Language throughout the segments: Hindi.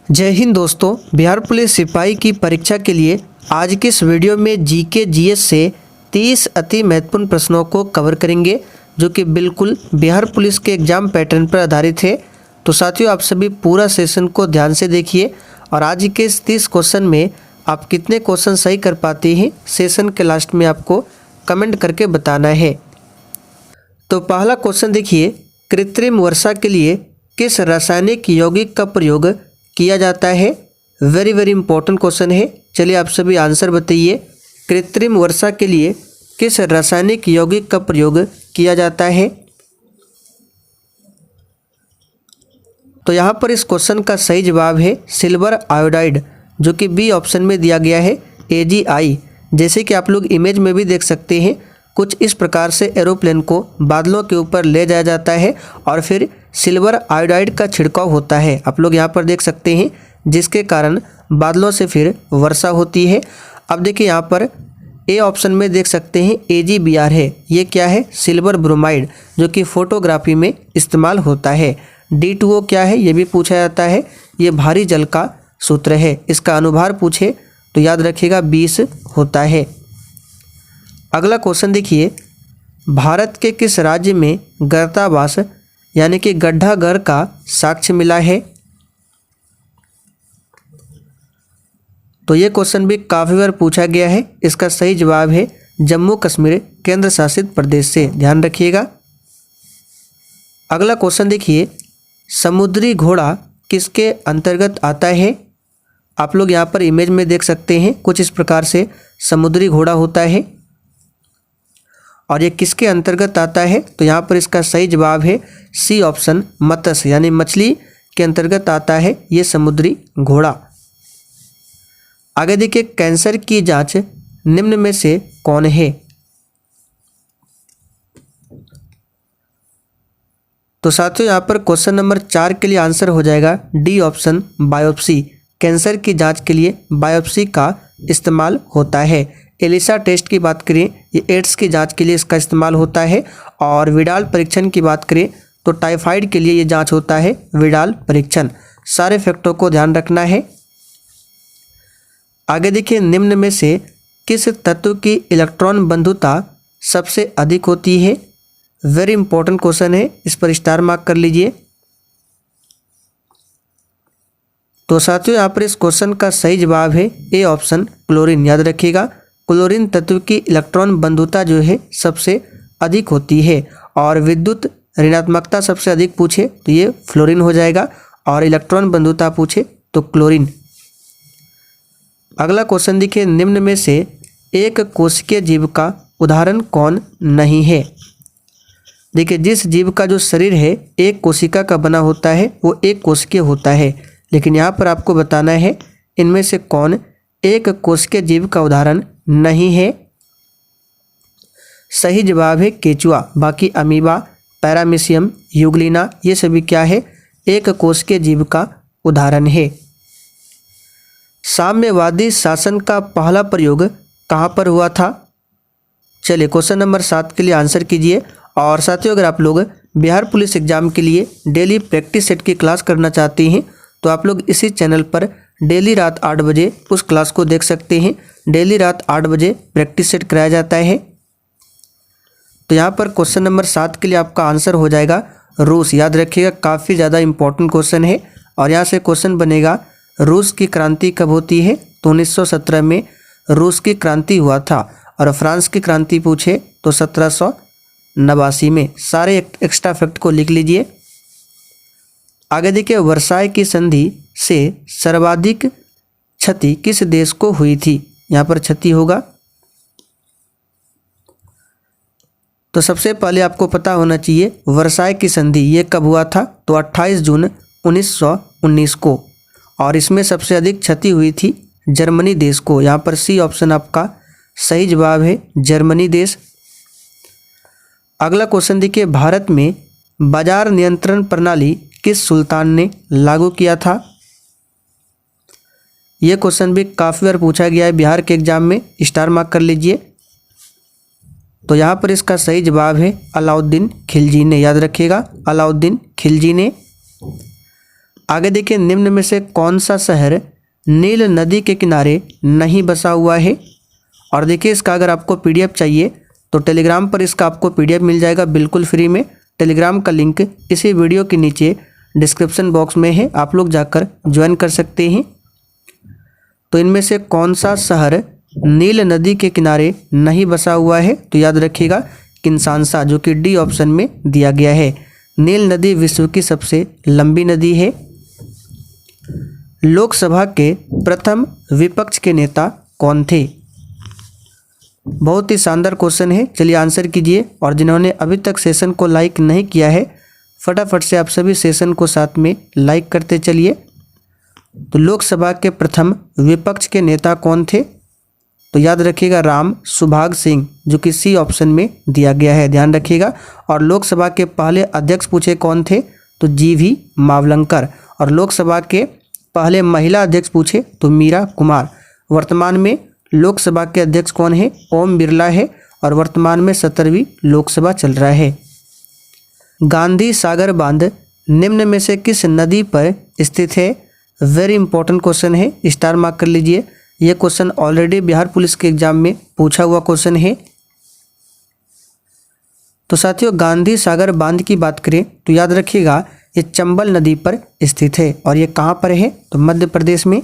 जय हिंद दोस्तों। बिहार पुलिस सिपाही की परीक्षा के लिए आज के इस वीडियो में जीके जीएस से 30 अति महत्वपूर्ण प्रश्नों को कवर करेंगे जो कि बिल्कुल बिहार पुलिस के एग्जाम पैटर्न पर आधारित है। तो साथियों, आप सभी पूरा सेशन को ध्यान से देखिए और आज के इस 30 क्वेश्चन में आप कितने क्वेश्चन सही कर पाते हैं सेशन के लास्ट में आपको कमेंट करके बताना है। तो पहला क्वेश्चन देखिए, कृत्रिम वर्षा के लिए किस रासायनिक यौगिक का प्रयोग किया जाता है। वेरी इंपॉर्टेंट क्वेश्चन है। चलिए आप सभी आंसर बताइए। कृत्रिम वर्षा के लिए किस रासायनिक यौगिक का प्रयोग किया जाता है। तो यहाँ पर इस क्वेश्चन का सही जवाब है सिल्वर आयोडाइड, जो कि बी ऑप्शन में दिया गया है AgI। जैसे कि आप लोग इमेज में भी देख सकते हैं, कुछ इस प्रकार से एरोप्लेन को बादलों के ऊपर ले जाया जाता है और फिर सिल्वर आयोडाइड का छिड़काव होता है। आप लोग यहाँ पर देख सकते हैं, जिसके कारण बादलों से फिर वर्षा होती है। अब देखिए यहाँ पर ए ऑप्शन में देख सकते हैं AgBr है। ये क्या है? सिल्वर ब्रोमाइड, जो कि फोटोग्राफी में इस्तेमाल होता है। D2O क्या है? ये भी पूछा जाता है। ये भारी जल का सूत्र है। इसका अनुभार पूछे तो याद रखिएगा 20 होता है। अगला क्वेश्चन देखिए, भारत के किस राज्य में गर्तावास यानी कि गड्ढा घर का साक्ष्य मिला है। तो ये क्वेश्चन भी काफ़ी बार पूछा गया है। इसका सही जवाब है जम्मू कश्मीर केंद्र शासित प्रदेश से, ध्यान रखिएगा। अगला क्वेश्चन देखिए, समुद्री घोड़ा किसके अंतर्गत आता है। आप लोग यहाँ पर इमेज में देख सकते हैं, कुछ इस प्रकार से समुद्री घोड़ा होता है और ये किसके अंतर्गत आता है। तो यहाँ पर इसका सही जवाब है सी ऑप्शन, मत्स्य यानी मछली के अंतर्गत आता है ये समुद्री घोड़ा। आगे देखिए, कैंसर की जांच निम्न में से कौन है। तो साथियों, यहाँ पर क्वेश्चन नंबर 4 के लिए आंसर हो जाएगा डी ऑप्शन, बायोप्सी। कैंसर की जांच के लिए बायोप्सी का इस्तेमाल होता है। एलिसा टेस्ट की बात करें, ये एड्स की जांच के लिए इसका इस्तेमाल होता है। और विडाल परीक्षण की बात करें तो टाइफाइड के लिए ये जांच होता है विडाल परीक्षण। सारे फैक्टों को ध्यान रखना है। आगे देखिए, निम्न में से किस तत्व की इलेक्ट्रॉन बंधुता सबसे अधिक होती है। वेरी इंपॉर्टेंट क्वेश्चन है, इस पर स्टार मार्क कर लीजिए। तो साथियों, यहाँ पर इस क्वेश्चन का सही जवाब है ए ऑप्शन, क्लोरीन। याद रखिएगा, क्लोरीन तत्व की इलेक्ट्रॉन बंधुता जो है सबसे अधिक होती है। और विद्युत ऋणात्मकता सबसे अधिक पूछे तो ये फ्लोरीन हो जाएगा, और इलेक्ट्रॉन बंधुता पूछे तो क्लोरीन। अगला क्वेश्चन देखिए, निम्न में से एक कोशिकीय जीव का उदाहरण कौन नहीं है। देखिए, जिस जीव का जो शरीर है एक कोशिका का बना होता है वो एक कोशिकीय होता है, लेकिन यहाँ पर आपको बताना है इनमें से कौन एक कोशिकीय जीव का उदाहरण नहीं है। सही जवाब है केचुआ। बाकी अमीबा, पैरामीशियम, यूग्लिना, ये सभी क्या है? एक कोशिकीय जीव का उदाहरण है। साम्यवादी शासन का पहला प्रयोग कहाँ पर हुआ था। चलिए क्वेश्चन नंबर 7 के लिए आंसर कीजिए। और साथियों, अगर आप लोग बिहार पुलिस एग्जाम के लिए डेली प्रैक्टिस सेट की क्लास करना चाहते हैं तो आप लोग इसी चैनल पर डेली रात 8 बजे उस क्लास को देख सकते हैं। डेली रात 8 बजे प्रैक्टिस सेट कराया जाता है। तो यहाँ पर क्वेश्चन नंबर 7 के लिए आपका आंसर हो जाएगा रूस। याद रखिएगा, काफ़ी ज़्यादा इंपॉर्टेंट क्वेश्चन है। और यहाँ से क्वेश्चन बनेगा, रूस की क्रांति कब होती है। तो 1917 में रूस की क्रांति हुआ था। और फ्रांस की क्रांति पूछे तो 1789 में। सारे एक्स्ट्रा फैक्ट को लिख लीजिए। आगे देखिए, वर्साय की संधि से सर्वाधिक क्षति किस देश को हुई थी। यहाँ पर क्षति होगा तो सबसे पहले आपको पता होना चाहिए वर्साय की संधि ये कब हुआ था। तो 28 जून 1919 को। और इसमें सबसे अधिक क्षति हुई थी जर्मनी देश को। यहाँ पर सी ऑप्शन आपका सही जवाब है, जर्मनी देश। अगला क्वेश्चन देखिए, भारत में बाजार नियंत्रण प्रणाली किस सुल्तान ने लागू किया था। यह क्वेश्चन भी काफ़ी बार पूछा गया है बिहार के एग्जाम में, स्टार मार्क कर लीजिए। तो यहाँ पर इसका सही जवाब है अलाउद्दीन खिलजी ने। याद रखिएगा, अलाउद्दीन खिलजी ने। आगे देखिए, निम्न में से कौन सा शहर नील नदी के किनारे नहीं बसा हुआ है। और देखिए, इसका अगर आपको पीडीएफ चाहिए तो टेलीग्राम पर इसका आपको पीडीएफ मिल जाएगा बिल्कुल फ्री में। टेलीग्राम का लिंक इसी वीडियो के नीचे डिस्क्रिप्शन बॉक्स में है, आप लोग जाकर ज्वाइन कर सकते हैं। तो इनमें से कौन सा शहर नील नदी के किनारे नहीं बसा हुआ है, तो याद रखिएगा किन्शासा, जो कि डी ऑप्शन में दिया गया है। नील नदी विश्व की सबसे लंबी नदी है। लोकसभा के प्रथम विपक्ष के नेता कौन थे? बहुत ही शानदार क्वेश्चन है, चलिए आंसर कीजिए। और जिन्होंने अभी तक सेशन को लाइक नहीं किया है, फटाफट से आप सभी सेशन को साथ में लाइक करते चलिए। तो लोकसभा के प्रथम विपक्ष के नेता कौन थे? तो याद रखिएगा राम सुभाग सिंह, जो कि सी ऑप्शन में दिया गया है, ध्यान रखिएगा। और लोकसभा के पहले अध्यक्ष पूछे कौन थे, तो जीवी मावलंकर। और लोकसभा के पहले महिला अध्यक्ष पूछे तो मीरा कुमार। वर्तमान में लोकसभा के अध्यक्ष कौन है? ओम बिरला है। और वर्तमान में 17वीं लोकसभा चल रहा है। गांधी सागर बांध निम्न में से किस नदी पर स्थित है? वेरी इंपॉर्टेंट क्वेश्चन है, स्टार मार्क कर लीजिए। यह क्वेश्चन ऑलरेडी बिहार पुलिस के एग्जाम में पूछा हुआ क्वेश्चन है। तो साथियों, गांधी सागर बांध की बात करें तो याद रखिएगा ये चंबल नदी पर स्थित है। और ये कहाँ पर है? तो मध्य प्रदेश में।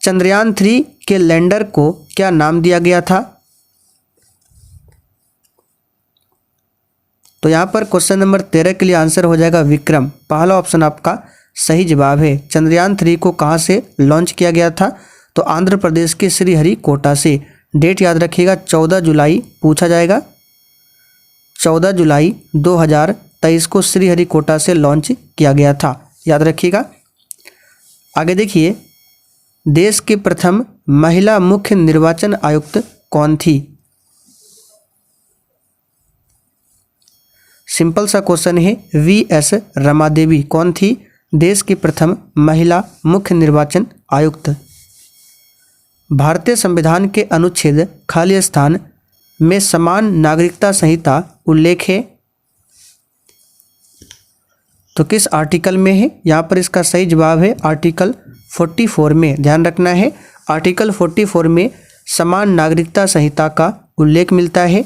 चंद्रयान 3 के लैंडर को क्या नाम दिया गया था? तो यहाँ पर क्वेश्चन नंबर 13 के लिए आंसर हो जाएगा विक्रम। पहला ऑप्शन आपका सही जवाब है। चंद्रयान 3 को कहाँ से लॉन्च किया गया था? तो आंध्र प्रदेश के श्रीहरिकोटा से। डेट याद रखिएगा 14 जुलाई पूछा जाएगा। 14 जुलाई 2023 को श्रीहरिकोटा से लॉन्च किया गया था, याद रखिएगा। आगे देखिए, देश की प्रथम महिला मुख्य निर्वाचन आयुक्त कौन थी? सिंपल सा क्वेश्चन है, वीएस रमादेवी। कौन थी देश की प्रथम महिला मुख्य निर्वाचन आयुक्त? भारतीय संविधान के अनुच्छेद खाली स्थान में समान नागरिकता संहिता उल्लेख है तो किस आर्टिकल में है? यहाँ पर इसका सही जवाब है आर्टिकल 44 में। ध्यान रखना है, आर्टिकल 44 में समान नागरिकता संहिता का उल्लेख मिलता है।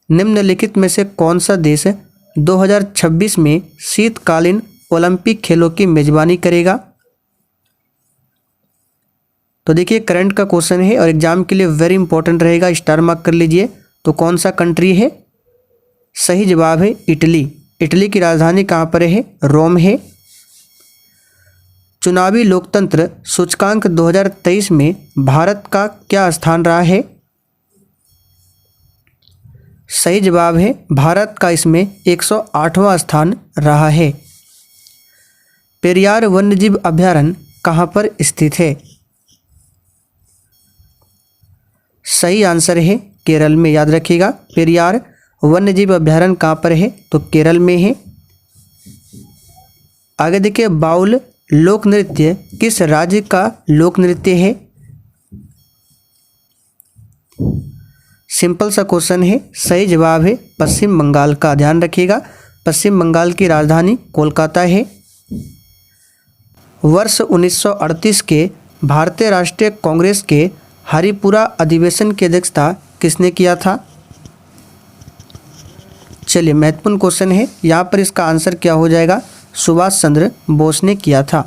निम्नलिखित में से कौन सा देश 2026 में शीतकालीन ओलंपिक खेलों की मेजबानी करेगा? तो देखिए, करंट का क्वेश्चन है और एग्जाम के लिए वेरी इंपॉर्टेंट रहेगा, स्टार मार्क कर लीजिए। तो कौन सा कंट्री है? सही जवाब है इटली। इटली की राजधानी कहाँ पर है? रोम है। चुनावी लोकतंत्र सूचकांक 2023 में भारत का क्या स्थान रहा है? सही जवाब है भारत का इसमें 108वां स्थान रहा है। पेरियार वन्यजीव अभयारण्य कहाँ पर स्थित है? सही आंसर है केरल में, याद रखिएगा। पेरियार वन्यजीव अभयारण्य कहाँ पर है? तो केरल में है। आगे देखिए, बाउल लोक नृत्य किस राज्य का लोक नृत्य है? सिंपल सा क्वेश्चन है, सही जवाब है पश्चिम बंगाल का। ध्यान रखिएगा, पश्चिम बंगाल की राजधानी कोलकाता है। वर्ष 1938 के भारतीय राष्ट्रीय कांग्रेस के हरिपुरा अधिवेशन की अध्यक्षता किसने किया था? चलिए, महत्वपूर्ण क्वेश्चन है, यहाँ पर इसका आंसर क्या हो जाएगा? सुभाष चंद्र बोस ने किया था।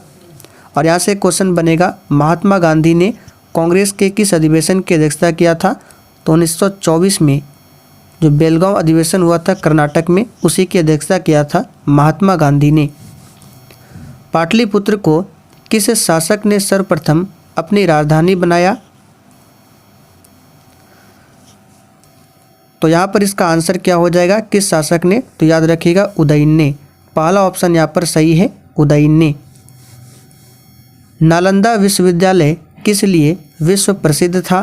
और यहाँ से क्वेश्चन बनेगा, महात्मा गांधी ने कांग्रेस के किस अधिवेशन की अध्यक्षता किया था? तो 1924 में जो बेलगांव अधिवेशन हुआ था कर्नाटक में, उसी की अध्यक्षता किया था महात्मा गांधी ने। पाटलिपुत्र को किस शासक ने सर्वप्रथम अपनी राजधानी बनाया? तो यहाँ पर इसका आंसर क्या हो जाएगा? किस शासक ने? तो याद रखिएगा उदयन ने। पहला ऑप्शन यहाँ पर सही है, उदयन ने। नालंदा विश्वविद्यालय किस लिए विश्व प्रसिद्ध था?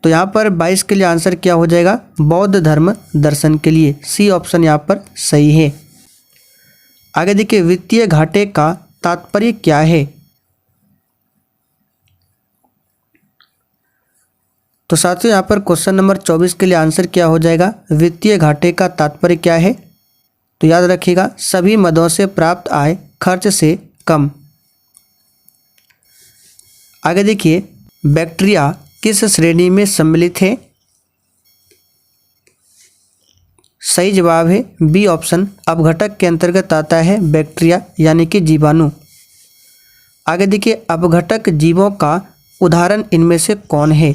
तो यहाँ पर 22 के लिए आंसर क्या हो जाएगा? बौद्ध धर्म दर्शन के लिए। सी ऑप्शन यहाँ पर सही है। आगे देखिए, वित्तीय घाटे का तात्पर्य क्या है? तो साथियों यहाँ पर क्वेश्चन नंबर 24 के लिए आंसर क्या हो जाएगा, वित्तीय घाटे का तात्पर्य क्या है। तो याद रखिएगा सभी मदों से प्राप्त आय खर्च से कम। आगे देखिए बैक्टीरिया किस श्रेणी में सम्मिलित है। सही जवाब है बी ऑप्शन, अपघटक के अंतर्गत आता है बैक्टीरिया यानी कि जीवाणु। आगे देखिए अपघटक जीवों का उदाहरण इनमें से कौन है।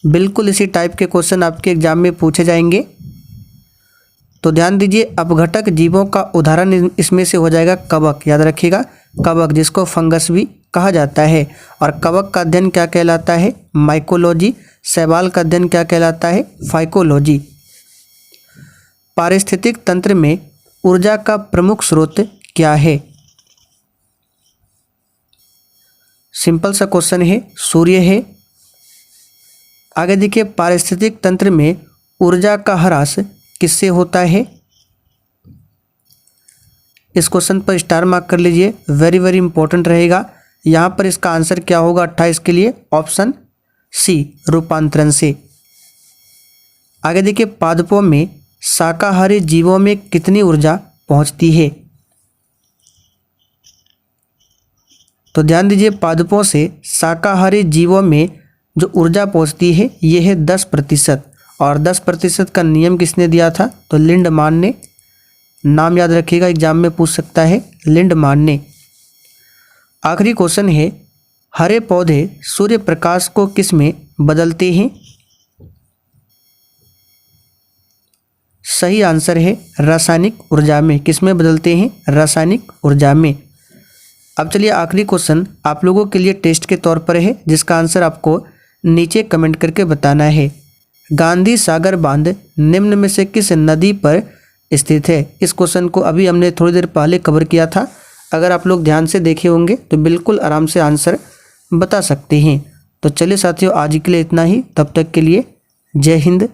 बिल्कुल इसी टाइप के क्वेश्चन आपके एग्जाम में पूछे जाएंगे, तो ध्यान दीजिए अपघटक जीवों का उदाहरण इसमें से हो जाएगा कवक। याद रखिएगा कवक, जिसको फंगस भी कहा जाता है। और कवक का अध्ययन क्या कहलाता है, माइकोलॉजी। शैवाल का अध्ययन क्या कहलाता है, फाइकोलॉजी। पारिस्थितिक तंत्र में ऊर्जा का प्रमुख स्रोत क्या है। सिंपल सा क्वेश्चन है, सूर्य है। आगे देखिए पारिस्थितिक तंत्र में ऊर्जा का ह्रास किससे होता है। इस क्वेश्चन पर स्टार मार्क कर लीजिए, वेरी वेरी इंपॉर्टेंट रहेगा। यहाँ पर इसका आंसर क्या होगा 28 के लिए, ऑप्शन सी, रूपांतरण से। आगे देखिए पादपों में शाकाहारी जीवों में कितनी ऊर्जा पहुँचती है। तो ध्यान दीजिए पादपों से शाकाहारी जीवों में जो ऊर्जा पहुँचती है ये है 10%। और 10% का नियम किसने दिया था, तो लिंडमान ने। नाम याद रखिएगा एग्जाम में पूछ सकता है, लिंडमान ने। आखिरी क्वेश्चन है, हरे पौधे सूर्य प्रकाश को किस में बदलते हैं। सही आंसर है रासायनिक ऊर्जा में। किस में बदलते हैं, रासायनिक ऊर्जा में। अब चलिए आखिरी क्वेश्चन आप लोगों के लिए टेस्ट के तौर पर है, जिसका आंसर आपको नीचे कमेंट करके बताना है। गांधी सागर बांध निम्न में से किस नदी पर स्थित है। इस क्वेश्चन को अभी हमने थोड़ी देर पहले कवर किया था। अगर आप लोग ध्यान से देखे होंगे तो बिल्कुल आराम से आंसर बता सकते हैं। तो चलिए साथियों आज के लिए इतना ही, तब तक के लिए जय हिंद,